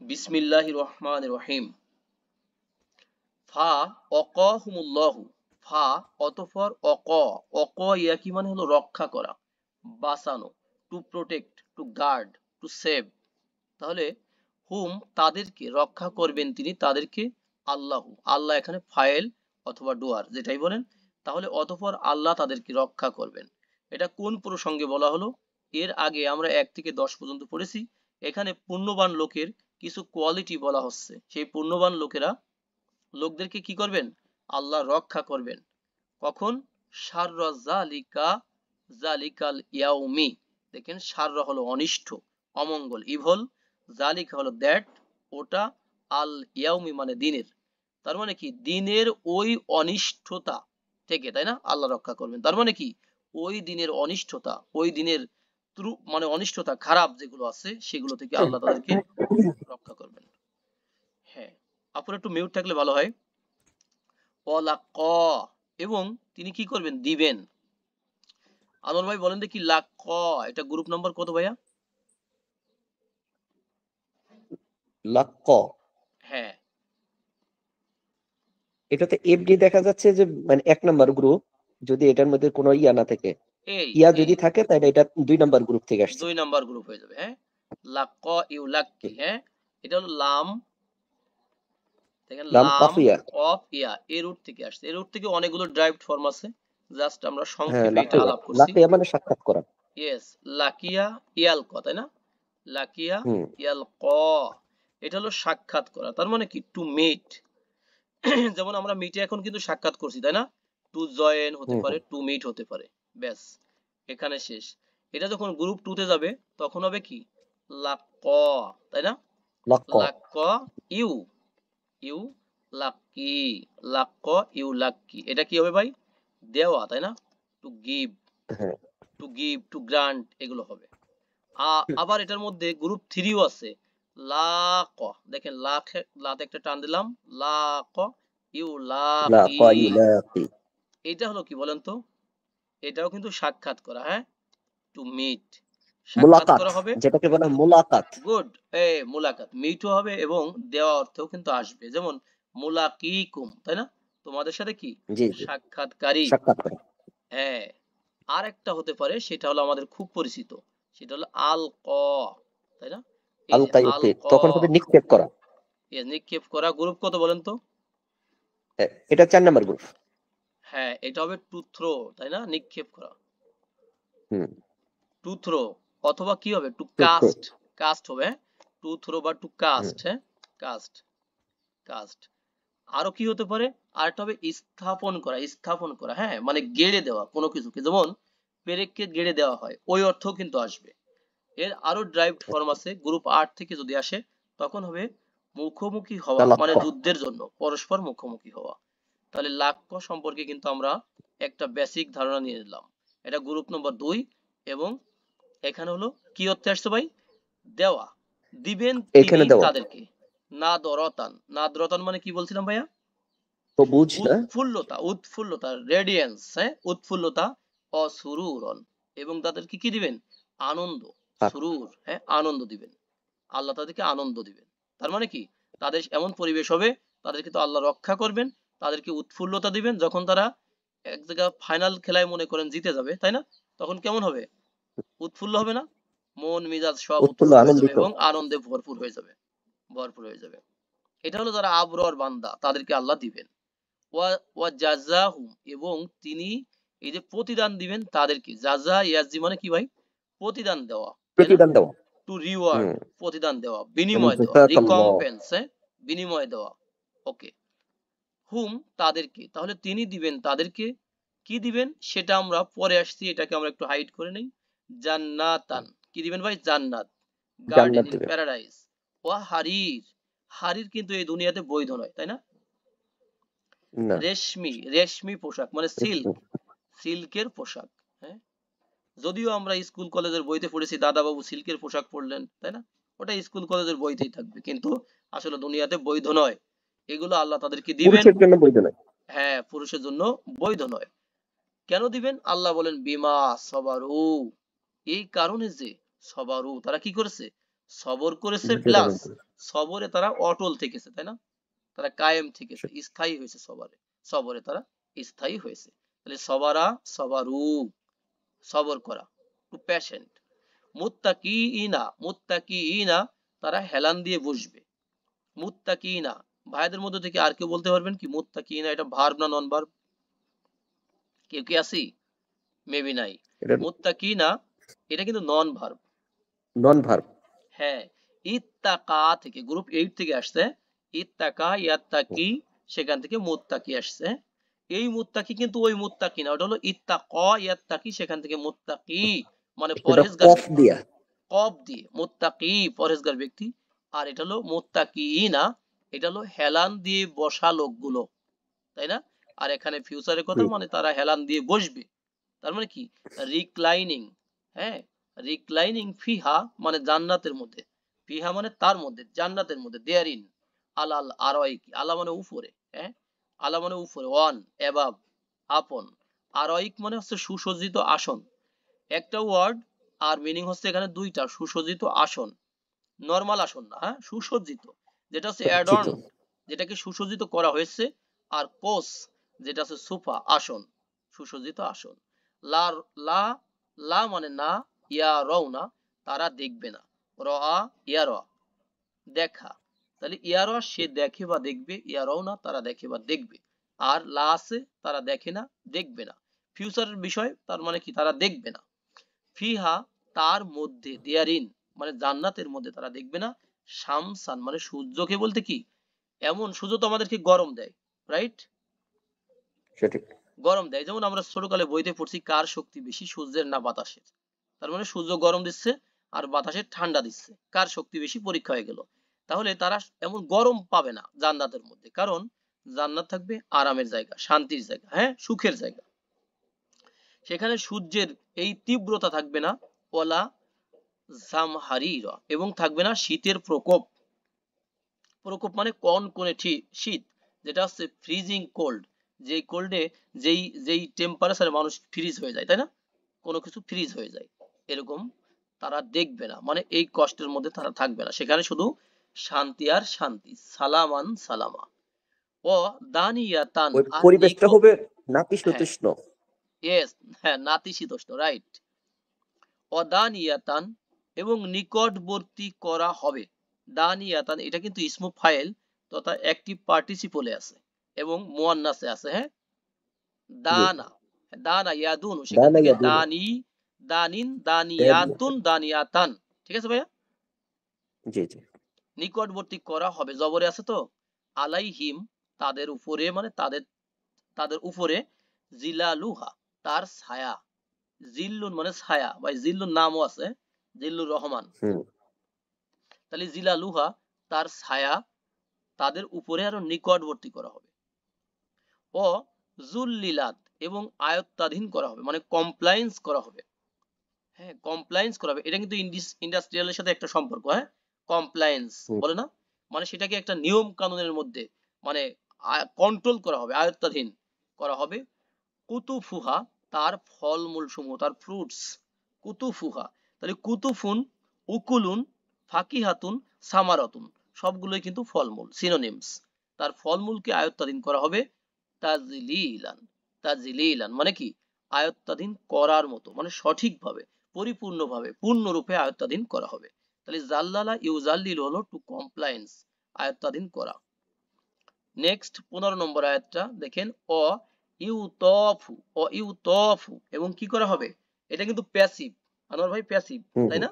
বিসমিল্লাহির রহমানির রহিম। ফা অকাহুমুল্লাহু, ফা অতঃপর অক ইয়া কি মানে হলো রক্ষা করা, বাঁচানো, to protect, to guard, to save. তাহলে হুম তাদেরকে রক্ষা করবেন তিনি, তাদেরকে আল্লাহু, আল্লাহ এখানে ফাইল অথবা ডুয়ার যেটাই বলেন। তাহলে অতঃপর আল্লাহ তাদেরকে রক্ষা করবেন। এটা কোন প্রসঙ্গে বলা হলো? এর আগে আমরা 1 থেকে 10 পর্যন্ত পড়েছি। এখানে পুণ্যবান লোকের কিছু কোয়ালিটি বলা হচ্ছে। সেই পুণ্যবান লোকদেরকে কি করবেন? আল্লাহ রক্ষা করবেন। কখন? শাররা জালিকা, জালিকাল ইয়াউমি। দেখেন শাররা হলো অনিষ্ট, অমঙ্গল, ইভল। জালিকা হলো দ্যাট, ওটা। আল ইয়াউমি মানে দিনের। তার মানে কি? দিনের ওই অনিষ্টতা থেকে, তাই না? আল্লাহ রক্ষা করবেন। তার মানে কি? ওই দিনের অনিষ্টতা, ওই দিনের মানে অনিষ্টতা খারাপ যেগুলো আছে সেগুলো থেকে আল্লাহ তাদেরকে রক্ষা করবেন। হ্যাঁ, আপনার একটু মিউট থাকলে ভালো হয়। অলাক, এবং তিনি কি করবেন? দিবেন। আনোয়ার ভাই বলেন দেখি, লাক, এটা গ্রুপ নাম্বার কত ভাইয়া? লাক্ক, হ্যাঁ, এটাতে এফডি দেখা যাচ্ছে যে মানে 1 নাম্বার গ্রুপ, যদি এটার মধ্যে কোনো ইয়া না থাকে, এই ইয়া এই যদি থাকে তাহলে এটা 2 নাম্বার গ্রুপ থেকে আসছে। 2 নাম্বার গ্রুপ হয়ে যাবে। হ্যাঁ, লাক ইউ লাক্কি। হ্যাঁ, এটা হলো লাম। দেখেন লাম লাম কাফিয়া। অফ ইয়া, এর রুট থেকে আসছে। এর রুট থেকে অনেকগুলো ড্রাইভড ফর্ম আছে, জাস্ট আমরা হ্যাঁ, সংক্ষেপে এটা লাকিয়া, আলাপ করছি। লাকিয়া মানে সাক্ষাৎ করা। ইয়েস, লাকিয়া ইয়াল ক, তাই না? লাকিয়া হুম, ইয়াল ক, এটা হলো সাক্ষাৎ করা। তার মানে কি? To meet. যেমন আমরা মিটে এখন কিন্তু সাক্ষাৎ করছি, তাই না? টু জয়েন হতে হুম, পারে, টু মিট হতে পারে। ব্যাস, এখানে শেষ। এটা যখন গ্রুপ 2 তে যাবে তখন হবে কি? লাক, তাই না? Luck. Luck you, you lucky, luck you lucky. এটা কি হবে ভাই? দেওয়া, তাই না? টু গিভ, হ্যাঁ, টু গিভ, টু গ্রান্ট, এগুলো হবে। আবার এটার মধ্যে গ্রুপ 3 ও আছে। লাক, দেখেন লাক, লাতে একটা টান দিলাম, লাক ইউ লাকি। লাক্ক ইউলাকি। এটা হলো কি বলেন তো? এটাও কিন্তু সাক্ষাৎ করা। হ্যাঁ, টু মিট, সাক্ষাৎ মুলাকাত, করা হবে। যেটাকে বলে মুলাকাত। গুড, এই মুলাকাত, মিটও হবে এবং দেওয়া অর্থেও কিন্তু আসবে। যেমন মুলাকিকুম, তাই না? তোমাদের সাথে কি? জি, জি, সাক্ষাৎকারী। সাক্ষাৎ করা। হ্যাঁ, আর একটা হতে পারে, সেটা হলো আমাদের খুব পরিচিত, সেটা হলো আল ক, তাই না? এই যে আলকা আল ইউলকি, ক, তখন হবে নিক্ষেপ করা। নিক্ষেপ করা। গ্রুপ কত বলেন তো? এটা 4 নাম্বার গ্রুপ। হ্যাঁ, এটা হবে টু থ্রো, তাই না? নিক্ষেপ করা, হুম, টু থ্রো। অথবা কি হবে? টু টুকরো। কাস্ট, কাস্ট হবে। টু থ্রো বা টু হুম, কাস্ট। হ্যাঁ, কাস্ট, কাস্ট। আরো কি হতে পারে? আরেকটা হবে স্থাপন করা, স্থাপন করা। হ্যাঁ, মানে গেড়ে দেওয়া কোনো কিছুকে, যেমন পেরেককে গেড়ে দেওয়া হয়, ওই অর্থও কিন্তু আসবে। এর আরো ড্রাইভড ফর্ম আছে। গ্রুপ 8 থেকে যদি আসে তখন হবে মুখোমুখি হওয়া, মানে তালাক্ক। যুদ্ধের জন্য পরস্পর মুখোমুখি হওয়া। তাহলে লাক্ষ্য সম্পর্কে কিন্তু আমরা একটা বেসিক ধারণা নিয়ে নিলাম। এটা গ্রুপ নম্বর 2। এবং এখানে হলো কি অর্থে আসছে ভাই? দেওয়া, দিবেন তিনি এখানে দেওয়া তাদেরকে। নাদরতান, নাদরতান মানে কি বলছিলাম ভাইয়া? সবুজ, হ্যাঁ। উৎফুল্লতা, উৎফুল্লতা, রেডিয়েন্স। হ্যাঁ, উৎফুল্লতা। অসুরুরন, এবং তাদেরকে কি দিবেন? আনন্দ, সুরুর। হ্যাঁ, আনন্দ দিবেন। আল্লাহ তাদেরকে আনন্দ দিবেন। তার মানে কি? তাদের এমন পরিবেশ হবে, তাদেরকে তো আল্লাহ রক্ষা করবেন, তাদেরকে উৎফুল্লতা দিবেন। যখন তারা এক জায়গা ফাইনাল খেলায় মনে করেন জিতে যাবে, তাই না? তখন কেমন হবে? উৎফুল্ল হবে না? মন মেজাজ সব উৎফুল্ল, উৎফুল্ল হয়ে যাবে আনন্দিত। এবং আনন্দে ভরপুর হয়ে যাবে, ভরপুর হয়ে যাবে। এটা হলো যারা আবরার বান্দা, তাদেরকে আল্লাহ দিবেন। ওয়া জাযাহুম, এবং তিনি এই যে প্রতিদান দিবেন তাদেরকে। জাযা ইয়াজি মানে কি ভাই? প্রতিদান দেওয়া, তাই না? প্রতিদান দেওয়া। টু রিওয়ার্ড, হুম, প্রতিদান দেওয়া, যেমন বিনিময় দেওয়া, জাযাকাল্লাহ। রিকম্পেন্স। হ্যাঁ, বিনিময় দেওয়া। ওকে, হুম তাদেরকে, তাহলে তিনি দিবেন তাদেরকে। কি দিবেন সেটা আমরা পরে আসছি, এটাকে আমরা একটু হাইড করে নেই। জান্নাতান, কি দিবেন ভাই? জান্নাত, গার্ডেন জান্নাত ইন দিবে। প্যারাডাইস। ওয়া হারির, হারির কিন্তু এই দুনিয়াতে বৈধ নয়, তাই না? না। রেশমি, রেশমি পোশাক মানে সিল্ক, সিল্কের পোশাক। হ্যাঁ, যদিও আমরা স্কুল কলেজের বইতে পড়েছি দাদা বাবু সিল্কের পোশাক পরলেন, তাই না? ওটা স্কুল কলেজের বইতেই থাকবে, কিন্তু আসলে দুনিয়াতে বৈধ নয়। এগুলো আল্লাহ তাদেরকে দিবেন। পুরুষের জন্য বৈধ নয়। হ্যাঁ, পুরুষের জন্য বৈধ নয়। কেন দিবেন? আল্লাহ বলেন বিমা সবারু, এই কারণে যে সবারু, তারা কি করেছে? সবর করেছে, ধৈর্য প্লাস ধারণ করে। সবরে তারা অটল থেকেছে, তাই না? তারা কায়েম থেকেছে, স্থায়ী হয়েছে, সবরে তারা স্থায়ী হয়েছে। তাহলে সবারা, সবারু, সবর করা, টু প্যাশেন্ট। মুত্তাকিইনা, তারা হেলান দিয়ে বসবে। মুত্তাকিইনা, ভাইদের মধ্যে থেকে আর কেউ বলতে পারবেন কি মুত্তাকিইনা এটা ভার্ব না নন ভার্ব? কেউ কি আসি? মেবি নাই। এটা মুত্তাকিনা এটা কিন্তু নন ভার্ব। নন ভার্ব। হ্যাঁ, ইত্তাকা থেকে, গ্রুপ 8 থেকে আসছে। ইত্তাকা, ইয়াত্তাকি, সেখান থেকে মুত্তাকি আসছে। এই মুত্তাকি কিন্তু ওই মুত্তাকি না, ওটা হলো ইত্তাকা ইয়াত্তাকি, সেখান থেকে মুত্তাকি মানে এটা পরহেজগার কফ ব্যক্তি। দিয়া। কফ দিয়ে মুত্তাকি, পরহেজগার ব্যক্তি। আর এটা হলো মুত্তাকিনা, এটা হলো হেলান দিয়ে বসা লোকগুলো, তাই না? আর এখানে ফিউচারের কথা, মানে তারা হেলান দিয়ে বসবে। তার মানে কি? রিক্লাইনিং। হ্যাঁ, রিক্লাইনিং ফিহা মানে জান্নাতের মধ্যে, ফিহা মানে তার মধ্যে, জান্নাতের মধ্যে, দেয়ার ইন, আলাল আরয়কি, আলা মানে উপরে, হ্যাঁ, আলা মানে উপরে, ওয়ান এবাব, আপন, আরয়িক মানে হচ্ছে সুসজ্জিত আসন। একটা ওয়ার্ড আর মিনিং হচ্ছে এখানে দুইটা, সুসজ্জিত আসন, নরমাল আসন না, হ্যাঁ, সুসজ্জিত, যেটা হচ্ছে অ্যাডর্ন, যেটাকে সুসজ্জিত করা হয়েছে। আর কোস, যেটা হচ্ছে সোফা, আসন, সুসজ্জিত আসন। লা লা লা মানে না, ইয়া রও না, তারা দেখবে না, র ইয়া র, দেখা। তাহলে ইয়া র সে দেখে বা দেখবে, ইয়া রও না তারা দেখে বা দেখবে। আর লা আছে তারা দেখে না, দেখবে না, ফিউচারের বিষয়, তার মানে কি তারা দেখবে না। ফিহা তার মধ্যে, দেয়ারিন মানে জান্নাতের মধ্যে তারা দেখবে না। শামসান মানে সূর্যকে, বলতে কি এমন সূর্য তো আমাদেরকে গরম দেয়, রাইট? সঠিক। গরম দেয়, যেমন আমরা ছোটকালে বইতে পড়ছি কার শক্তি বেশি, সূর্যের না বাতাসের? তার মানে সূর্য গরম দিচ্ছে আর বাতাসের ঠান্ডা দিচ্ছে, কার শক্তি বেশি পরীক্ষা হয়ে গেল। তাহলে তারা এমন গরম পাবে না জান্নাতের মধ্যে, কারণ জান্নাত থাকবে আরামের জায়গা, শান্তির জায়গা, হ্যাঁ, সুখের জায়গা। সেখানে সূর্যের এই তীব্রতা থাকবে না, ওলা জামহারিরা, এবং থাকবে না শীতের প্রকোপ। প্রকোপ মানে কনকনে শীত, যেটা হচ্ছে ফ্রিজিং কোল্ড, যেই কোল্ডে, যেই টেম্পারেচারে মানুষ ফ্রিজ হয়ে যায়, তাই না? কোনো কিছু ফ্রিজ হয়ে যায়, এরকম তারা দেখবে না, মানে এই কষ্টের মধ্যে তারা থাকবে না। সেখানে শুধু শান্তি আর শান্তি, সালামান সালামা। ও দানিয়াতান, ওই আর পরিবেশটা হবে হ্যাঁ, নাতিশীতোষ্ণ। ইয়েস, হ্যাঁ, নাতিশীতোষ্ণ, রাইট। অদানিয়াতান, এবং নিকটবর্তী করা হবে। দানিয়াতান এটা কিন্তু ইসমু ফাইল তথা অ্যাকটিভ পার্টিসিপলে আছে এবং মুয়ান্নাসে আছে, হ্যাঁ। জি। দানা, দানা ইয়াদুন, সেখান দানা থেকে ইয়াদুনু। দানি, দানিন, দানিয়াতুন, দানিয়াতান। ঠিক আছে ভাইয়া? জি জি। নিকটবর্তী করা হবে, জবরে আছে তো। আলাইহিম তাদের উপরে, মানে তাদের, তাদের উপরে, জিলালুহা তার ছায়া, জিল্লুন মানে ছায়া, ভাই জিল্লুন নামও আছে, জিল্লুর রহমান। হুম। তাহলে জিলালুহা তার ছায়া, তাদের উপরে আরো নিকটবর্তী করা হবে। ও জুল্লিলাত, এবং আয়ত্তাধীন করা হবে, মানে কমপ্লায়েন্স করা হবে। হ্যাঁ, কমপ্লায়েন্স করা হবে, এটা কিন্তু ইন্ডাস্ট্রিয়ালের সাথে একটা সম্পর্ক, হ্যাঁ, কমপ্লায়েন্স হুম। বলে না, মানে সেটাকে একটা নিয়ম কানুনের মধ্যে, মানে কন্ট্রোল করা হবে, আয়ত্তাধীন করা হবে। কুতুফুহা তার ফলমূল সমূহ, তার ফ্রুটস, কুতুফুহা। তাহলে কুতুফুন, উকুলুন, ফাকিহাতুন, সামারাতুন, সবগুলোই কিন্তু ফলমূল, সিনোনিমস। তার ফলমূলকে আয়ত্তাধীন করা হবে। তাজলিলান, তাজলিলান মানে কি আয়ত্তাধীন করার মতো, মানে সঠিকভাবে, পরিপূর্ণভাবে, পূর্ণরূপে আয়ত্তাধীন করা হবে। তাহলে জাল্লালা ইউজাল্লিল হলো টু কমপ্লায়েন্স, আয়ত্তাধীন করা। নেক্সট 15 নম্বর আয়াতটা দেখেন, অ ইউতফু, অ ইউতফু, এবং কি করা হবে? এটা কিন্তু প্যাসিভ, আনোয়ার ভাই, প্যাসিভ, হুম। তাই হুম। না?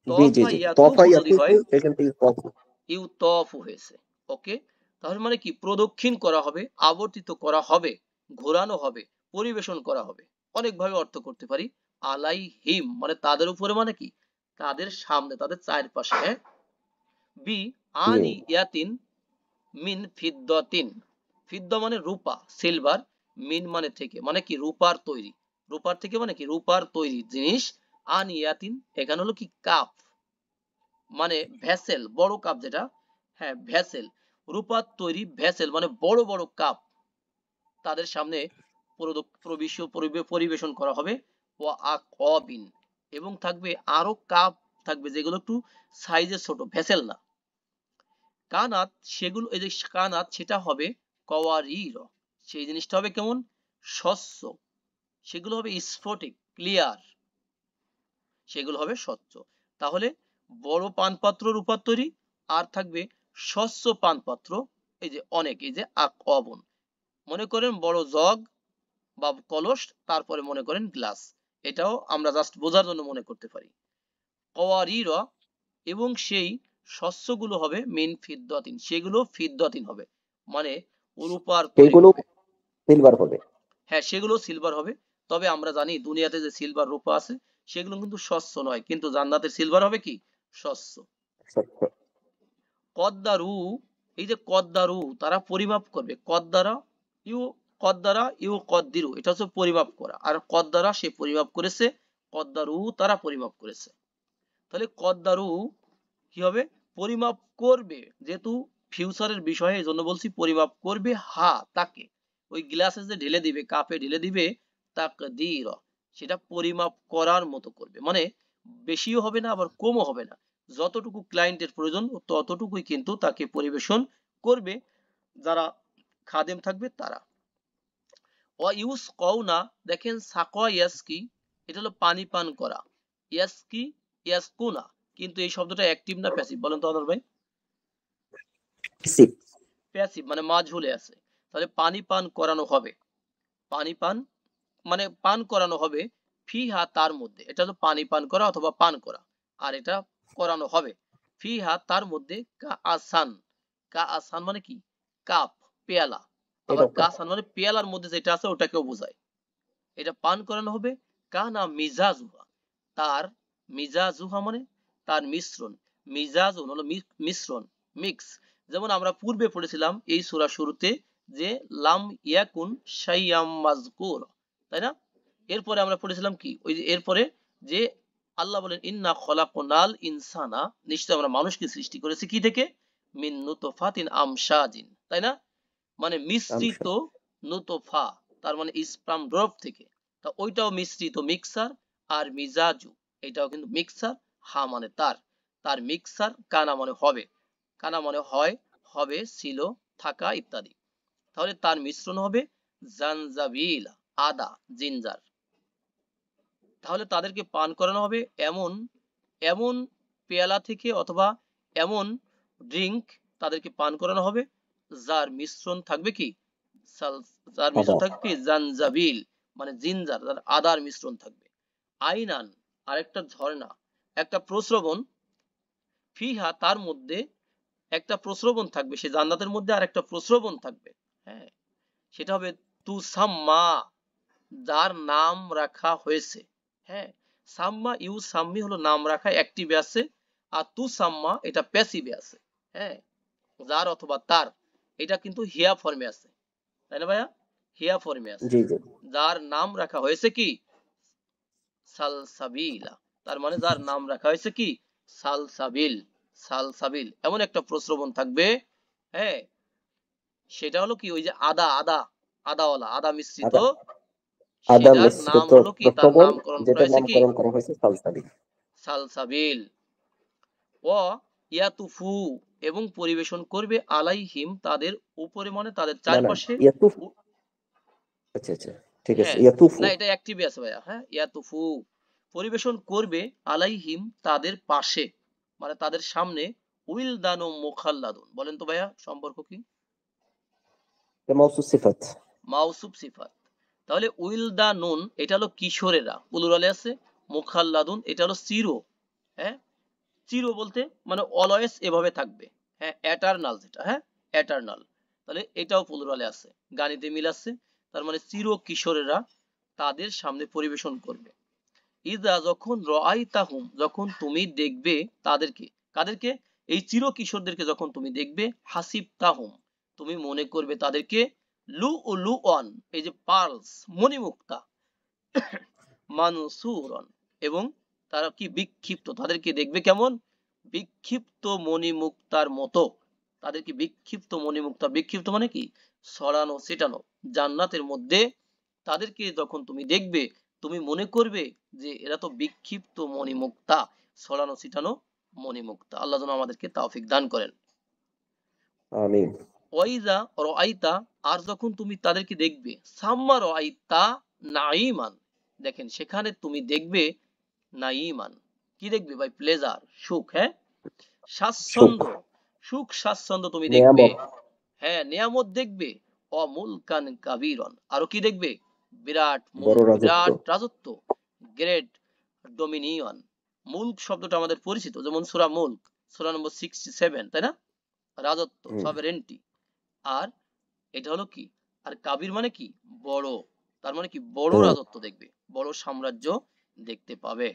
জি জি তফা জি। তফা ইয়াতুফু যদি ইয়াতুফু, হয়, এখান থেকে কফু। ইউতফু হয়েছে, ওকে। তাহলে মানে কি প্রদক্ষিণ করা হবে, আবর্তিত করা হবে, ঘোরানো হবে, পরিবেশন করা হবে। অনেক ভাবে অর্থ করতে পারি। আলাইহিম মানে তাদের উপরে, মানে কি তাদের সামনে, তাদের চারপাশে, হ্যাঁ। বি জি। আনিয়াতিন মিন ফিদ্দাতিন, ফিদ্দা মানে রূপা, সিলভার, মিন মানে থেকে, মানে কি রূপার তৈরি, রূপার থেকে মানে কি রূপার তৈরি জিনিস। আনিয়াতিন এখানে হলো কি কাপ, মানে ভেসেল, বড় কাপ যেটা, হ্যাঁ ভেসেল, রূপার তৈরি ভেসেল মানে বড় বড় কাপ, তাদের সামনে পরিবেশন করা হবে। ও আকবিন, এবং থাকবে আরো কাপ থাকবে, যেগুলো একটু সাইজে ছোট, ভেসেল না, কানাত সেগুলো, এই যে কানাত সেটা হবে কওয়ারির, সেই জিনিসটা হবে কেমন, স্বচ্ছ, সেগুলো হবে স্ফটিক, ক্লিয়ার, সেগুলো হবে স্বচ্ছ। তাহলে বড় পানপাত্র রূপার তৈরি, আর থাকবে স্বচ্ছ পানপাত্র, এই যে অনেক, এই যে অবন, মনে করেন বড় জগ বা কলস, তারপরে মনে করেন গ্লাস, এটাও আমরা জাস্ট বোঝার জন্য মনে করতে পারি। কওয়ারির, এবং সেই শস্যগুলো হবে মিন ফিদ্দাতিন, সেগুলো ফিদ্দাতিন হবে, মানে রূপার তৈরি সেইগুলো হবে। সিলভার হবে। হ্যাঁ, সেগুলো সিলভার হবে। তবে আমরা জানি দুনিয়াতে যে সিলভার রূপা আছে সেগুলো কিন্তু স্বচ্ছ নয়, কিন্তু জান্নাতের সিলভার হবে কি, স্বচ্ছ। সত্য। কদ্দারু, এই যে কদ্দারু, তারা পরিমাপ করবে, কদ্দারা ইউ, কদ্দারা ইউ কদ্দিরু, এটা হচ্ছে পরিমাপ করা, আর কদ্দারা সে পরিমাপ করেছে, কদ্দারু তারা পরিমাপ করেছে। তাহলে কদ্দারু কি হবে, পরিমাপ করবে, যেহেতু ফিউচারের বিষয়ে, এই জন্য বলছি পরিমাপ করবে, হা তাকে, ওই গ্লাসে যে ঢেলে দিবে, কাপে ঢেলে দিবে, তাকদীর, সেটা পরিমাপ করার মতো করবে, মানে বেশিও হবে না আবার কমও হবে না, যতটুকু ক্লায়েন্টের প্রয়োজন ততটুকুই কিন্তু তাকে পরিবেশন করবে যারা খাদেম থাকবে তারা। ও ইউস কওনা, দেখেন সাকওয়া ইয়াসকি, এটা হলো পানি পান করা, ইয়াসকি ইয়াসকুনা, কিন্তু এই শব্দটা অ্যাক্টিভ না প্যাসিভ, বলেন তো অনর ভাই? সিপ। প্যাসিভ, মানে মাঝুলে আছে। তাহলে পানি পান করানো হবে, পানি পান মানে পান করানো হবে, ফিহা তার মধ্যে, এটা হলো পানি পান করা অথবা পান করা, আর এটা করানো হবে, ফিহা তার মধ্যে, কা আসান, কা আসান মানে কি, কাপ, পেয়ালা, আবার এটাও কাপ। কাসান মানে পেয়ালার মধ্যে যেটা আছে ওটাকেও বোঝায়, এটা পান করানো হবে, কানা মিজাজুহা, তার, মিজাজুহা মানে তার মিশ্রণ, মিজাজুন হলো মিশ্রণ, মিক্স। যেমন আমরা পূর্বে পড়েছিলাম এই সূরা শুরুতে যে লাম ইয়াকুন শাইয়াম মাযকুর, তাই না? এরপরে আমরা পড়েছিলাম কি, ওই যে এরপরে যে আল্লাহ বলেন ইন্না খলাকনাল ইনসানা, নিশ্চয় আমরা মানুষকে সৃষ্টি করেছি কি থেকে, মিন নুতফাতিন আমশাজিন, তাই না? মানে মিশ্রিত, আমসা। নুতফা, তার মানে স্পার্ম ড্রপ থেকে, তা ওইটাও মিশ্রিত, মিক্সার। আর মিজাজু, এটাও কিন্তু মিক্সার, হা মানে তার, তার মিক্সার, কানা মানে হবে, কানা মানে হয়, হবে, ছিল, থাকা ইত্যাদি। তাহলে তার মিশ্রণ হবে জানজাবিল, আদা, জিঞ্জার। তাহলে তাদেরকে পান করানো হবে এমন, এমন পেয়ালা থেকে অথবা এমন ড্রিঙ্ক তাদেরকে পান করানো হবে যার মিশ্রণ থাকবে কি, যার আদা। মিশ্রণ থাকবে কি, জানজাবিল, মানে জিঞ্জার, যার আদার মিশ্রণ থাকবে। আইনান, আরেকটা ঝর্ণা, একটা প্রস্রবণ, ফিহা তার মধ্যে, একটা প্রস্রবণ থাকবে, সে জান্নাতের মধ্যে আর একটা প্রস্রবণ থাকবে। হ্যাঁ, সেটা হবে তুসাম্মা, যার নাম রাখা হয়েছে। হ্যাঁ, সাম্মা ইউ সাম্মি হলো নাম রাখা অ্যাক্টিভে আছে, আর তু সাম্মা এটা প্যাসিভে আছে। হ্যাঁ, যার অথবা তার, এটা কিন্তু হিয়া ফর্মে আছে, তাই না ভাইয়া? হিয়া ফর্মে আছে, জি জি। যার নাম রাখা হয়েছে কি, সালসাবিলা, তার মানে যার নাম রাখা হয়েছে কি, সালসাবিল, সালসাবিল, এমন একটা প্রস্রবণ থাকবে। হ্যাঁ, সেটা হলো কি, ওই যে আদা, আদা, আদাওয়ালা, আদা মিশ্রিত, আদা। আদা সেটার নাম মিশ্রিত হলো কি, তার প্রস্রবণ, নামকরণ করা যেটার হয়েছে কি, নামকরণ করা হয়েছে সালসাবিল। সালসাবিল। ও ইয়াতুফু, এবং পরিবেশন করবে আলাইহিম তাদের উপরে, মানে তাদের না না, চারপাশে। ইয়াতুফ। আচ্ছা আচ্ছা, ঠিক আছে, হ্যাঁ, ইয়াতুফু। না এটা অ্যাক্টিভে আছে ভাইয়া, হ্যাঁ, ইয়াতুফু, পরিবেশন করবে আলাইহিম তাদের পাশে, মানে তাদের সামনে, উইলদান ও মুখাল্লাদুন, বলেন তো ভাইয়া সম্পর্ক কি? এটা মাউসুফ সিফাত। মাউসুফ সিফাত। তাহলে উইলদানুন এটা হলো কিশোরেরা, প্লুরালে আছে, মুখাল্লাদুন এটা হলো চির, হ্যাঁ, চির বলতে মানে অলওয়েজ এভাবে থাকবে, হ্যাঁ, এটারনাল যেটা, হ্যাঁ, এটারনাল। তাহলে এটাও প্লুরালে আছে, গানিতে মিল আছে, তার মানে চির কিশোরেরা তাদের সামনে পরিবেশন করবে। ইদা যখন রাআইতাহুম, যখন তুমি দেখবে তাদেরকে, কাদেরকে, এই চির কিশোরদেরকে যখন তুমি দেখবে, হাসিবতাহুম, তুমি মনে করবে তাদেরকে, লুউলুআন, এই যে পার্লস, মণিমুক্তা, মানসুরন, এবং তারা কি বিক্ষিপ্ত, তাদেরকে দেখবে কেমন, বিক্ষিপ্ত মণিমুক্তার মতো, তাদেরকে বিক্ষিপ্ত মণিমুক্তা, বিক্ষিপ্ত মানে কি, ছড়ানো ছিটানো, জান্নাতের মধ্যে তাদেরকে যখন তুমি দেখবে, তুমি মনে করবে যে এরা তো বিক্ষিপ্ত মণিমুক্তা, ছড়ানো ছিটানো মণিমুক্তা। আল্লাহ যেন আমাদেরকে তৌফিক দান করেন। আমিন। ওয়াইজা রাআইতা, আর যখন তুমি তাদেরকে দেখবে, সাম্মা রাআইতা নাঈমান, দেখেন সেখানে তুমি দেখবে নাঈমান, কি দেখবে ভাই? প্লেজার, সুখ, হ্যাঁ, সুখ, স্বাচ্ছন্দ্য, সুখ স্বাচ্ছন্দ্য তুমি দেখবে, নিয়ামত, হ্যাঁ, নিয়ামত দেখবে, অমুলকান কাবীরন, আরো কি দেখবে? বিরাট বড় মুলক, রাজত্ব। বিরাট রাজত্ব, গ্রেট ডোমিনিয়ন। মুলক শব্দটা আমাদের পরিচিত, যেমন সূরা মুলক, সূরা নম্বর 67, তাই না? রাজত্ব, হুম, সভারেন্টি। আর এটা হলো কি, আর কাবির মানে কি? বড়, তার মানে কি বড় হুম, রাজত্ব দেখবে, বড় সাম্রাজ্য দেখতে পাবে।